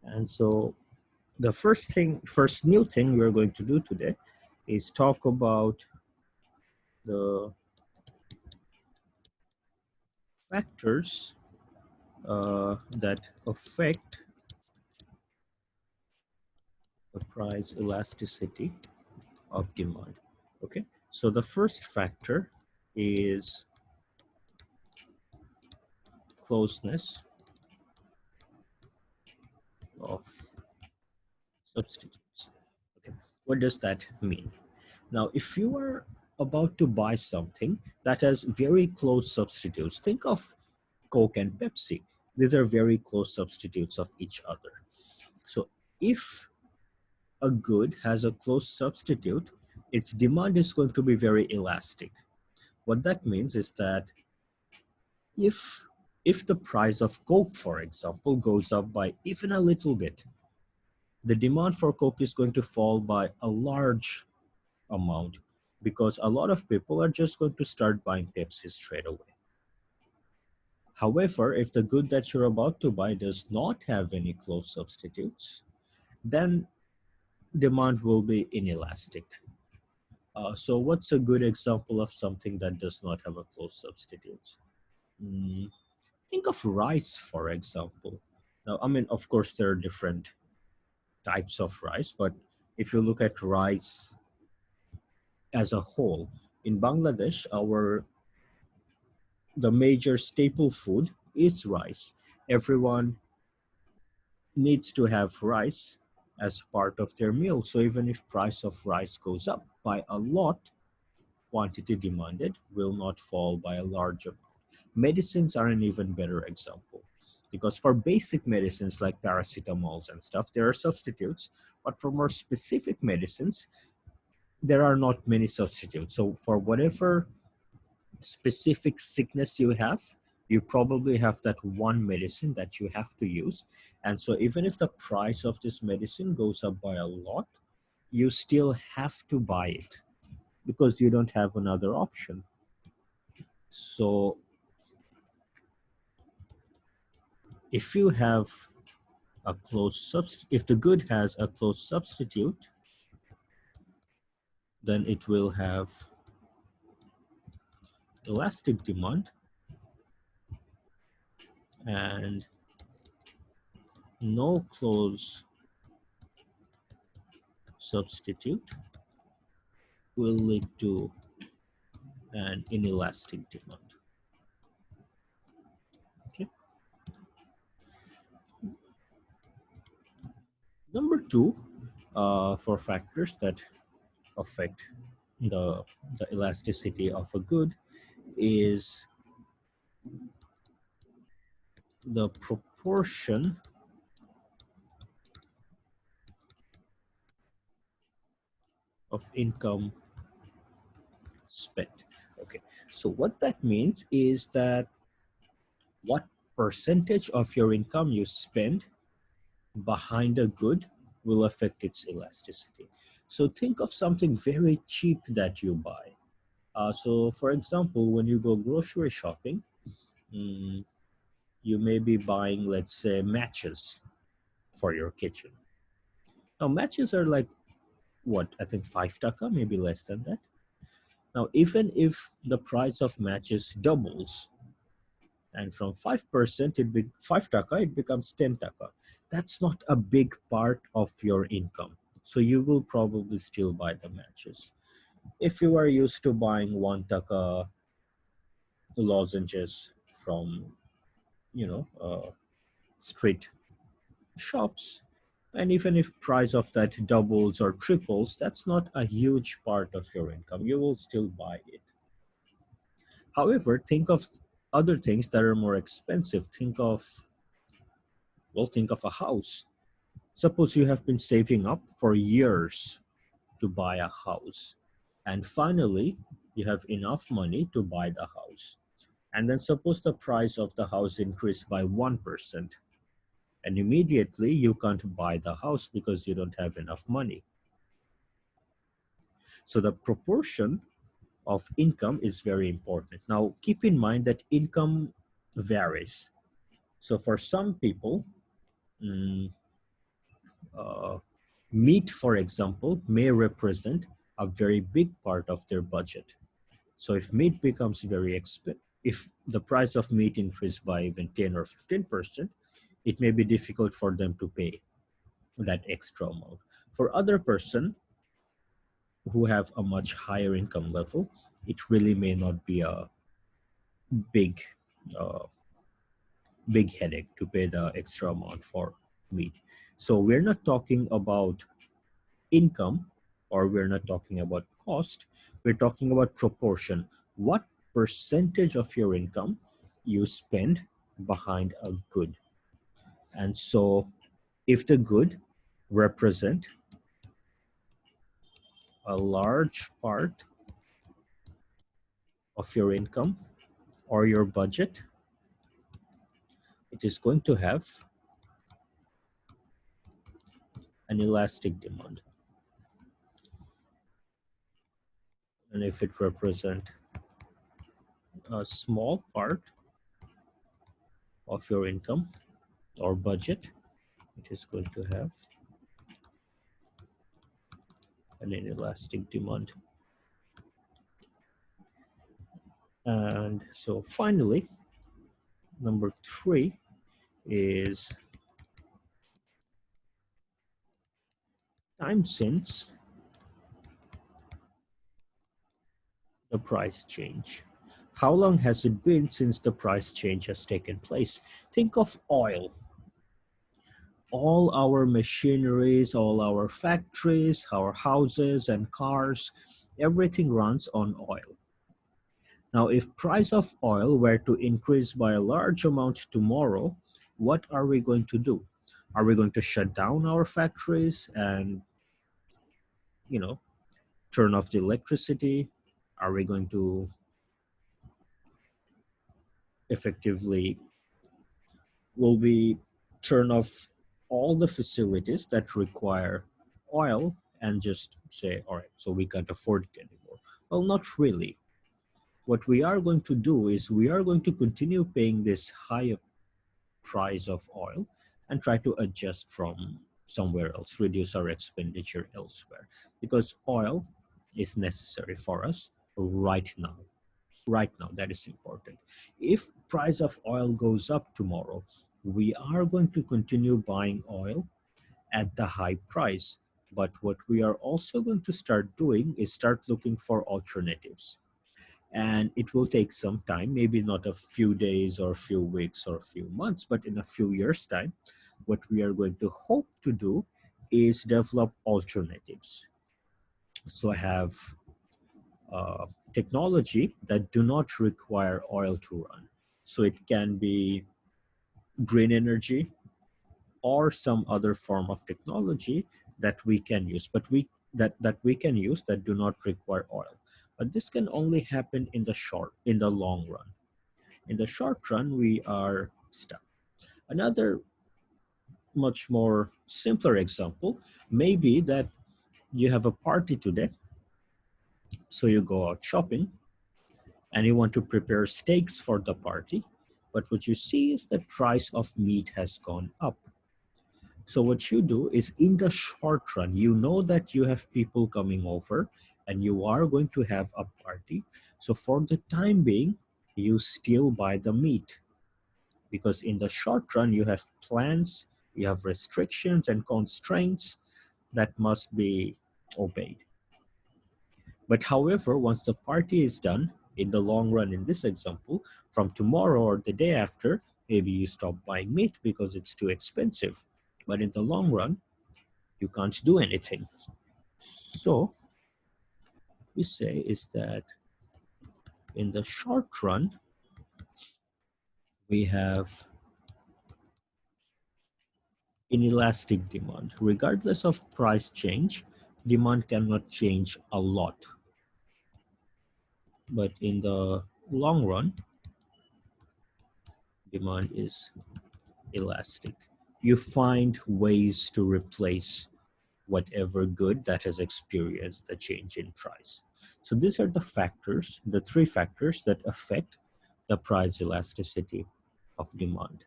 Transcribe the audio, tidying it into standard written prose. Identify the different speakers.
Speaker 1: And so the first new thing we're going to do today is talk about the factors that affect the price elasticity of demand. Okay, so the first factor is closeness of substitutes. Okay, what does that mean? Now, if you are about to buy something that has very close substitutes, think of Coke and Pepsi. These are very close substitutes of each other. So if a good has a close substitute, its demand is going to be very elastic. What that means is that if if the price of Coke, for example, goes up by even a little bit, the demand for Coke is going to fall by a large amount because a lot of people are just going to start buying Pepsi straight away. However, if the good that you're about to buy does not have any close substitutes, then demand will be inelastic. So what's a good example of something that does not have a close substitute? Mm, think of rice, for example. Now, I mean, of course, there are different types of rice, but if you look at rice as a whole, in Bangladesh, the major staple food is rice. Everyone needs to have rice as part of their meal. So even if price of rice goes up by a lot, quantity demanded will not fall by a large amount. Medicines are an even better example because for basic medicines like paracetamols and stuff, there are substitutes, but for more specific medicines, there are not many substitutes. So for whatever specific sickness you have, you probably have that one medicine that you have to use. And so even if the price of this medicine goes up by a lot, you still have to buy it because you don't have another option. So if you have a if the good has a close substitute, then it will have elastic demand and no close substitute will lead to an inelastic demand. Okay. Number two, for factors that affect the, the elasticity of a good is the proportion of income spent. Okay, so what that means is that what percentage of your income you spend behind a good will affect its elasticity. So think of something very cheap that you buy. So for example, when you go grocery shopping, mm, you may be buying, let's say, matches for your kitchen. Now matches are like what, I think 5 taka, maybe less than that. Now even if the price of matches doubles and from 5% 5 taka it becomes 10 taka, that's not a big part of your income, so you will probably still buy the matches. If you are used to buying 1 taka lozenges from street shops, and even if price of that doubles or triples, that's not a huge part of your income, you will still buy it. However, think of other things that are more expensive. Think of a house. Suppose you have been saving up for years to buy a house, and finally you have enough money to buy the house. And then suppose the price of the house increased by 1%, and immediately you can't buy the house because you don't have enough money. So the proportion of income is very important. Now, keep in mind that income varies. So for some people, mm, Uh, Meat, for example, may represent a very big part of their budget. So if meat becomes very expensive, if the price of meat increased by even 10 or 15%, it may be difficult for them to pay that extra amount. For other person who have a much higher income level, it really may not be a big, uh, big headache to pay the extra amount for meat. So we're not talking about income, or we're not talking about cost, we're talking about proportion. What percentage of your income you spend behind a good? And so if the good represent a large part of your income or your budget, it is going to have an elastic demand. And if it represent a small part of your income or budget, it is going to have an inelastic demand. And so finally, number 3 is time since the price change. How long has it been since the price change has taken place? Think of oil. All our machineries, all our factories, our houses and cars, everything runs on oil. Now, if price of oil were to increase by a large amount tomorrow, what are we going to do? Are we going to shut down our factories and, you know, turn off the electricity? Are we going to effectively, will we turn off all the facilities that require oil and just say, all right, so we can't afford it anymore? Well, not really. What we are going to do is we are going to continue paying this higher price of oil and try to adjust from somewhere else, reduce our expenditure elsewhere, because oil is necessary for us right now. Right now, that is important. If price of oil goes up tomorrow, we are going to continue buying oil at the high price. But what we are also going to start doing is start looking for alternatives. And it will take some time, maybe not a few days or a few weeks or a few months, but in a few years' time, what we are going to hope to do is develop alternatives. So I have technology that do not require oil to run. So it can be green energy or some other form of technology that we can use, but that we can use that do not require oil. But this can only happen in the long run. In the short run, we are stuck. Another much more simpler example may be that you have a party today, so you go out shopping and you want to prepare steaks for the party, but what you see is the price of meat has gone up. So what you do is, in the short run, you know that you have people coming over and you are going to have a party. So for the time being, you still buy the meat, because in the short run, you have plans, you have restrictions and constraints that must be obeyed. But however, once the party is done, in the long run, in this example, from tomorrow or the day after, maybe you stop buying meat because it's too expensive. But in the long run, you can't do anything. So we say is that in the short run, we have inelastic demand. Regardless of price change, demand cannot change a lot. But in the long run, demand is elastic. You find ways to replace whatever good that has experienced the change in price. So these are the factors, the 3 factors that affect the price elasticity of demand.